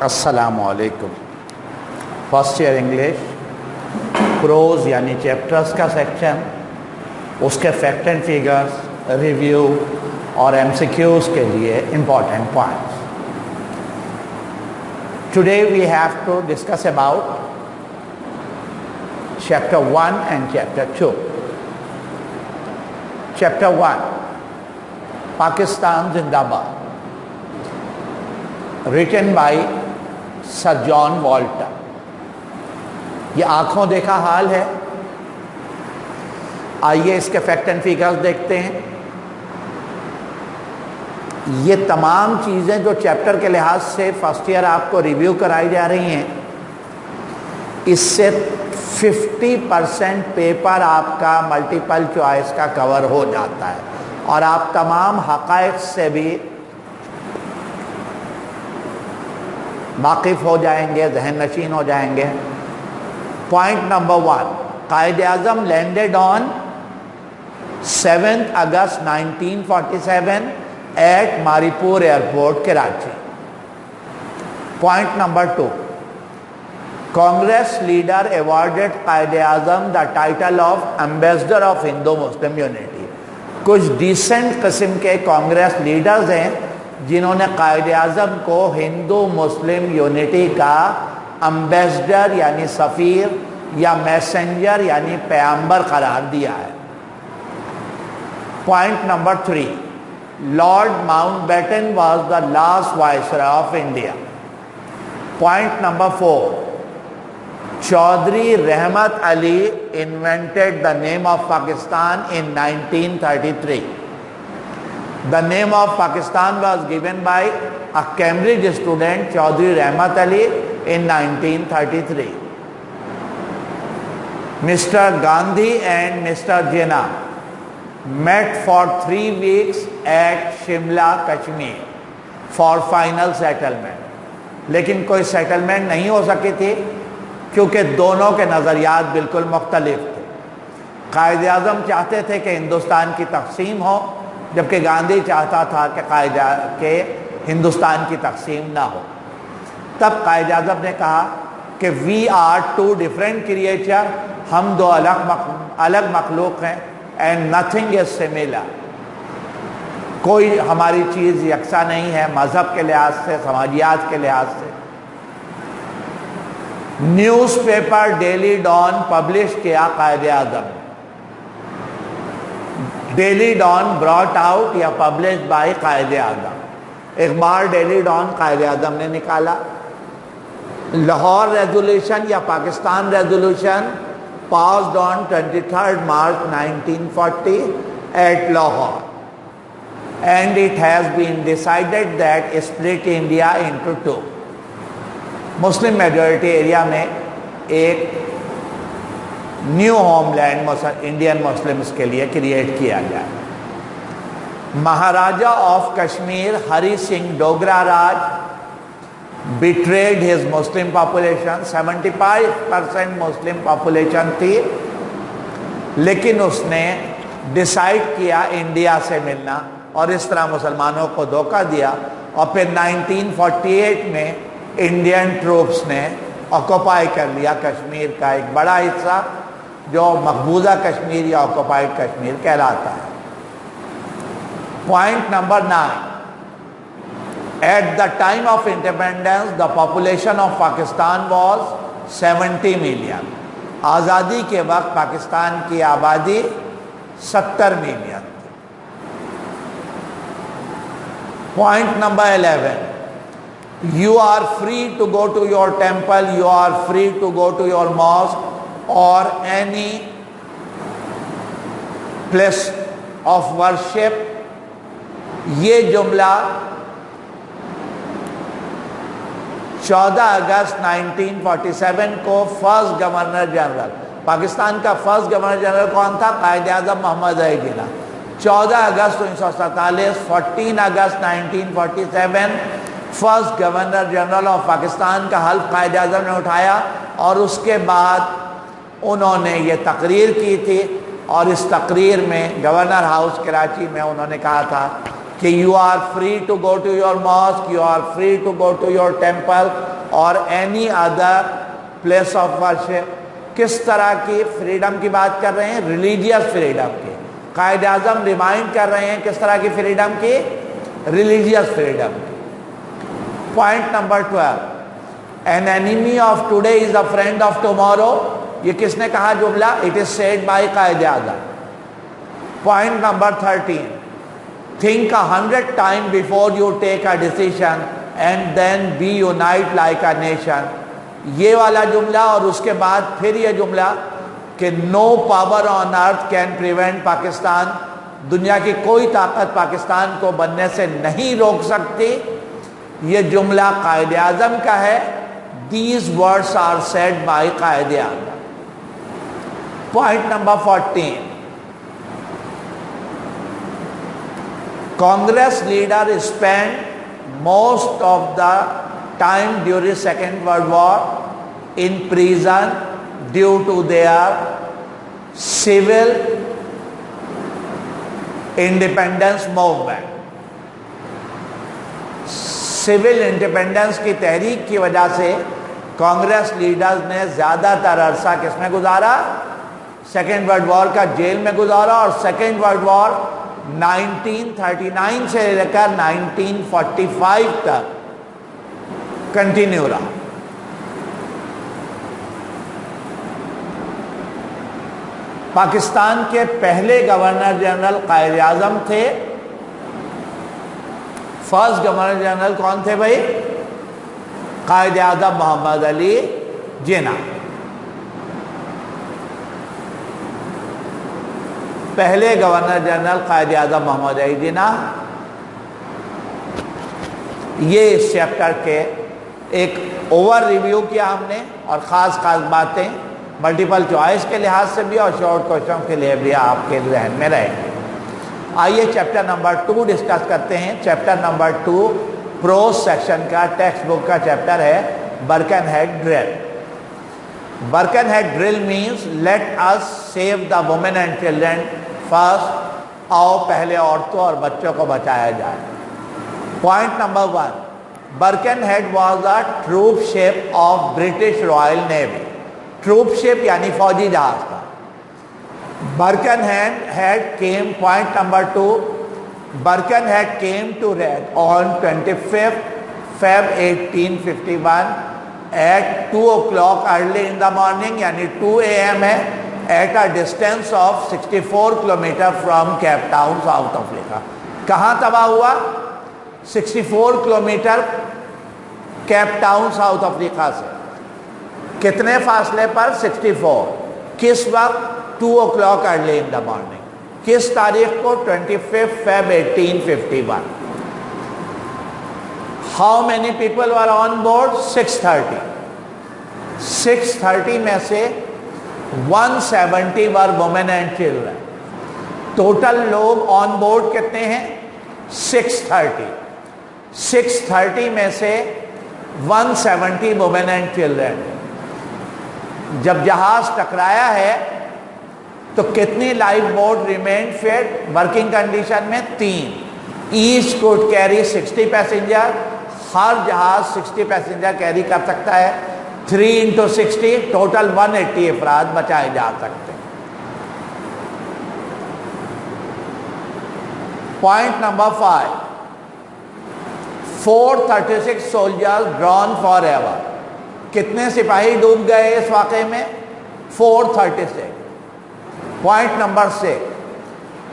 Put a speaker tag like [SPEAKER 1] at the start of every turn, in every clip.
[SPEAKER 1] السلام علیکم. First year English prose یعنی چیپٹرز کا سیکشن، اس کے فیکٹ اینڈ فیگرز، ریویو اور ایم سی کیوز کے لیے important points. Today we have to discuss about chapter 1 and chapter 2. Chapter 1 Pakistan زندہ باد، written by sir John Walter. یہ آنکھوں دیکھا حال ہے. آئیے اس کے فیکٹ اینڈ فیگرز دیکھتے ہیں. یہ تمام چیزیں جو چیپٹر کے لحاظ سے فرسٹ ایئر آپ کو ریویو کرائی جا رہی ہیں، اس سے 50% پیپر آپ کا ملٹیپل چوائس کا کور ہو جاتا ہے اور آپ تمام حقائق سے بھی واقف ہو جائیں گے، ذہن نشین ہو جائیں گے. Point number 1، Quaid Azam landed on 7 August 1947 at Mauripur airport Karachi. Point number 2، Congress leader awarded Quaid Azam the title of ambassador of Hindu Muslim unity. کچھ ڈیسنٹ قسم کے کانگریس لیڈرز ہیں جنہوں نے قائد اعظم کو ہندو مسلم یونٹی کا امبیسڈر یعنی سفیر یا میسنجر یعنی پیغمبر قرار دیا ہے. Point number 3، Lord Mountbatten was the last viceroy of India. Point number 4، Chaudhry Rahmat Ali invented the name of Pakistan in 1933. The name of Pakistan was given by a Cambridge student, Chaudhry Rahmat Ali, in 1933. Mr. Gandhi and Mr. Jinnah met for 3 weeks at Shimla, Kashmir for final settlement. لیکن کوئی settlement نہیں ہو سکی تھی کیونکہ دونوں کے نظریات بالکل مختلف تھے. قائد اعظم چاہتے تھے کہ ہندوستان کی تقسیم ہو، جبکہ گاندھی چاہتا تھا کہ ہندوستان کی تقسیم نہ ہو. تب قائد اعظم نے کہا کہ وی آر 2 different creature، ہم 2 الگ مخلوق ہیں، اینڈ نتھنگ از سملر. کوئی ہماری چیز یکساں نہیں ہے مذہب کے لحاظ سے، سماجیات کے لحاظ سے. Newspaper daily Dawn publish کیا Quaid Azam. Daily Dawn brought out یا پبلش بائی قائد اعظم. اخبار ڈیلی ڈان قائد اعظم نے نکالا. لاہور ریزولوشن یا Pakistan resolution passed on 23 March 1940 at Lahore, and it has been decided that split India into 2. Muslim majority area میں ایک new homeland Indian Muslims کے لیے create کیا جائے. Maharaja of Kashmir Hari Singh Dogra Raj betrayed his Muslim population. 75% Muslim population تھی, لیکن اس نے ڈیسائیڈ کیا انڈیا سے ملنا اور اس طرح مسلمانوں کو دھوکہ دیا. اور پھر 1948 میں انڈین ٹروپس نے آکوپائی کر لیا کشمیر کا ایک بڑا حصہ جو مقبوضہ کشمیر یا آکوپائڈ کشمیر کہلاتا ہے. Point number 9، at the time of independence the population of Pakistan was 70 million. آزادی کے وقت پاکستان کی آبادی 70 ملین تھی. Point number 11، you are free to go to your temple, you are free to go to your mosque or any place of worship. یہ جملہ 14 اگست 1947 کو first governor general, Pakistan کا فرسٹ گورنر جنرل کون تھا؟ قائد اعظم محمد ظہیر جناح. 14 اگست 1947، 14 اگست 1947 first governor general of Pakistan کا حلف قائد اعظم نے اٹھایا اور اس کے بعد انہوں نے یہ تقریر کی تھی. اور اس تقریر میں گورنر ہاؤس کراچی میں انہوں نے کہا تھا کہ you are free to go to your mosque, you are free to go to your temple, or any other place of worship. کس طرح کی فریڈم کی بات کر رہے ہیں؟ ریلیجیس فریڈم کی. قائد اعظم ریمائنڈ کر رہے ہیں کس طرح کی فریڈم کی؟ ریلیجیس فریڈم کی. Point number 12, an enemy of today is a friend of tomorrow. یہ کس نے کہا جملہ؟ It is said by Quaid Azam. Point number 13, think 100 times before you take a decision and then be unite like a nation. یہ والا جملہ اور اس کے بعد پھر یہ جملہ کہ no power on earth can prevent Pakistan, دنیا کی کوئی طاقت پاکستان کو بننے سے نہیں روک سکتی. یہ جملہ قائد اعظم کا ہے. These words are said by Quaid Azam. Point number 14, Congress leader spent most of the time during Second World War in prison due to their civil independence movement. Civil independence کی تحریک کی وجہ سے کانگریس لیڈرز نے زیادہ تر عرصہ کس میں گزارا؟ سیکنڈ ورلڈ وار کا جیل میں گزارا. اور سیکنڈ ورلڈ وار 1939 سے لے کر 1945 تک کنٹینیو رہا. پاکستان کے پہلے گورنر جنرل قائد اعظم تھے. فرسٹ گورنر جنرل کون تھے بھائی؟ قائد اعظم محمد علی جناح. پہلے گورنر جنرل قائد اعظم محمد علی جناح. یہ اس چیپٹر کے ایک اوور ریویو کیا ہم نے, اور خاص باتیں ملٹیپل چوائس کے لحاظ سے بھی اور شارٹ کوشچن کے لیے بھی آپ کے ذہن میں رہیں گے. آئیے چیپٹر نمبر 2 ڈسکس کرتے ہیں. چیپٹر نمبر 2 پروز سیکشن کا ٹیکسٹ بک کا چیپٹر ہے Birkenhead drill. Birkenhead drill means let us save the women and children first. آؤ پہلے عورتوں اور بچوں کو بچایا جائے. Point number 1, Birkenhead was a troopship of British Royal Navy. Troopship یعنی فوجی جہاز تھا. Birkenhead came, point number 2, Birkenhead came to Red on 25th Feb 1851 at 2 o'clock early in the morning, یعنی 2 AM ہے, at a distance of 64 kilometer from Cape Town, South Africa. کہاں تباہ ہوا؟ 64 kilometre cap Town South افریقہ سے. کتنے فاصلے پر؟ 64. کس وقت؟ 2 o'clock early in the morning. کس تاریخ کو؟ 25 Feb 1851. How many people were on board? 630. 630 میں سے 170 were women and children. Total لوگ آن بورڈ کتنے ہیں؟ 630. 630 میں سے 170 women and children. جب جہاز ٹکرایا ہے تو کتنی lifeboat remain fit working condition میں؟ 3. Each could carry 60 passenger. ہر جہاز 60 پیسنجر کیری کر سکتا ہے. 3 into 60 ٹوٹل 180 افراد بچائے جا سکتے ہیں. Point number 5, 436 soldiers drawn forever. کتنے سپاہی ڈوب گئے اس واقعے میں؟ 436. Point number 6,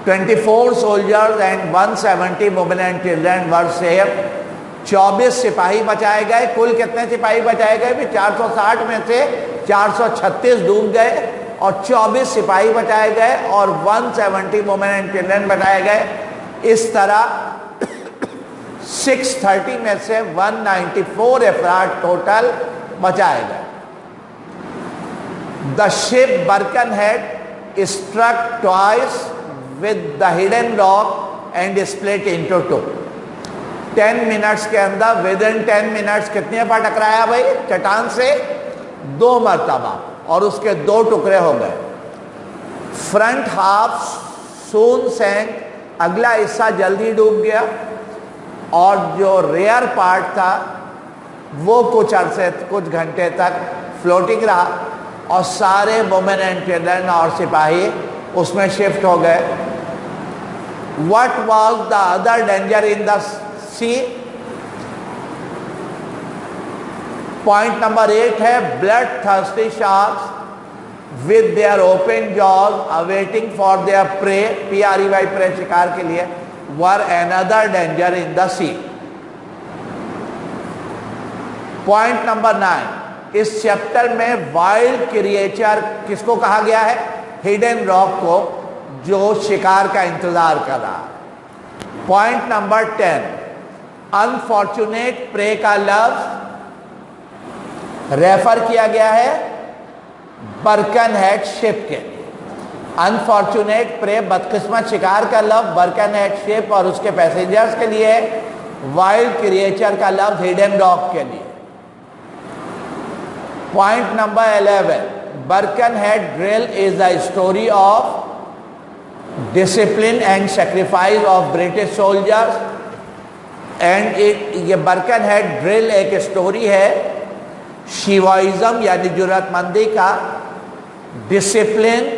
[SPEAKER 1] 24 soldiers and 170 women and children were saved. 24 سپاہی بچائے گئے. کل کتنے سپاہی بچائے گئے بھی؟ 460 میں سے 436 ڈوب گئے اور 24 سپاہی بچائے گئے اور 170 women and children بچائے گئے. اس طرح 630 میں سے 194 افراد ٹوٹل بچائے گئے. The ship Birkenhead struck twice with the hidden rock and split into 2. 10 minutes کے اندر within 10 منٹس کتنے پر ٹکرایا بھائی؟ چٹان سے 2 مرتبہ اور اس کے 2 ٹکڑے ہو گئے. فرنٹ ہاف سون سینک, اگلا حصہ جلدی ڈوب گیا اور جو ریئر پارٹ تھا وہ کچھ عرصے کچھ گھنٹے تک فلوٹنگ رہا اور سارے وومن اینڈ چلڈرن اور سپاہی اس میں شفٹ ہو گئے. What was the other danger in the sea? Point number 8 ہے blood thirsty sharks with their open jaws awaiting for their prey, prey prey شکار کے لیے, were another danger in the sea. Point number 9, اس chapter میں wild creature کس کو کہا گیا ہے؟ ہڈن راک کو, جو شکار کا انتظار کر رہا. پوائنٹ نمبر 10, انفارچونیٹ پرے کا لفظ ریفر کیا گیا ہے برکن ہیڈ شپ کے لیے. انفارچونیٹ پرے بدقسمت شکار کا لفظ برکن ہیڈ شپ اور اس کے پیسنجرز کے لیے, وائلڈ کریچر کا لفظ ہڈن راک کے لیے. Point number 11, Birkenhead drill is a story of discipline and sacrifice of British soldiers. And یہ برکن ہیڈ ڈرل ایک اسٹوری ہے شیوائزم یعنی جرات مندی کا, ڈسپلن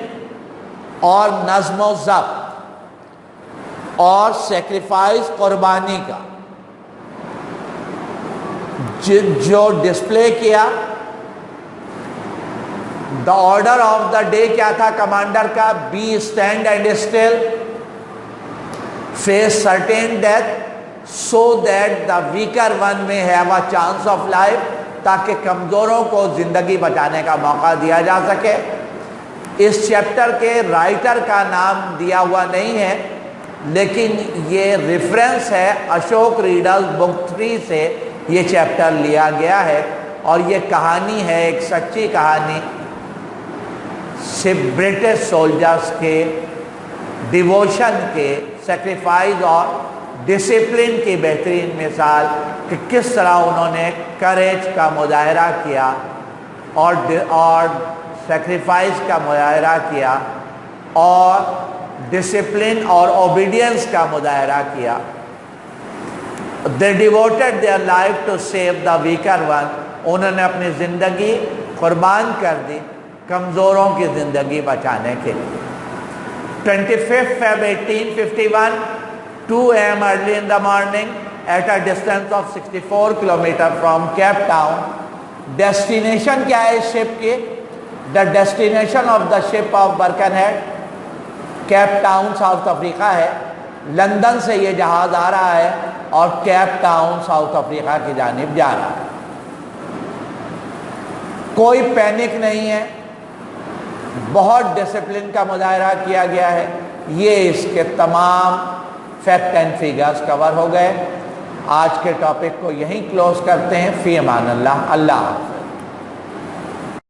[SPEAKER 1] اور نظم و ضبط اور سیکریفائس قربانی کا, جو ڈسپلے کیا. The order of the day کیا تھا کمانڈر کا؟ Be stand and still, face certain death so that the weaker one may have a chance of life, تاکہ کمزوروں کو زندگی بچانے کا موقع دیا جا سکے. اس چیپٹر کے رائٹر کا نام دیا ہوا نہیں ہے, لیکن یہ ریفرنس ہے اشوک ریڈلز بک 3 سے یہ چیپٹر لیا گیا ہے. اور یہ کہانی ہے ایک سچی کہانی برٹش سولجرز کے ڈیووشن کے, سیکریفائز اور ڈسپلن کی بہترین مثال کہ کس طرح انہوں نے کریج کا مظاہرہ کیا اور سیکریفائز کا مظاہرہ کیا اور ڈسپلن اور اوبیڈینس کا مظاہرہ کیا. They devoted their life to save the weaker one. انہوں نے اپنی زندگی قربان کر دی کمزوروں کی زندگی بچانے کے لیے. 25 Feb 1851, 2 AM early in the morning, at a distance of 64 kilometers from Cape Town. Destination کیا ہے اس شپ کی؟ The destination of the ship of Birkenhead Cape Town South Africa ہے. لندن سے یہ جہاز آ رہا ہے اور کیپ ٹاؤن ساؤتھ افریقہ کی جانب جا رہا ہے. کوئی پینک نہیں ہے, بہت ڈسپلن کا مظاہرہ کیا گیا ہے. یہ اس کے تمام فیکٹ اینڈ فیگرز کور ہو گئے. آج کے ٹاپک کو یہیں کلوز کرتے ہیں. فی امان اللہ. اللہ حافظ.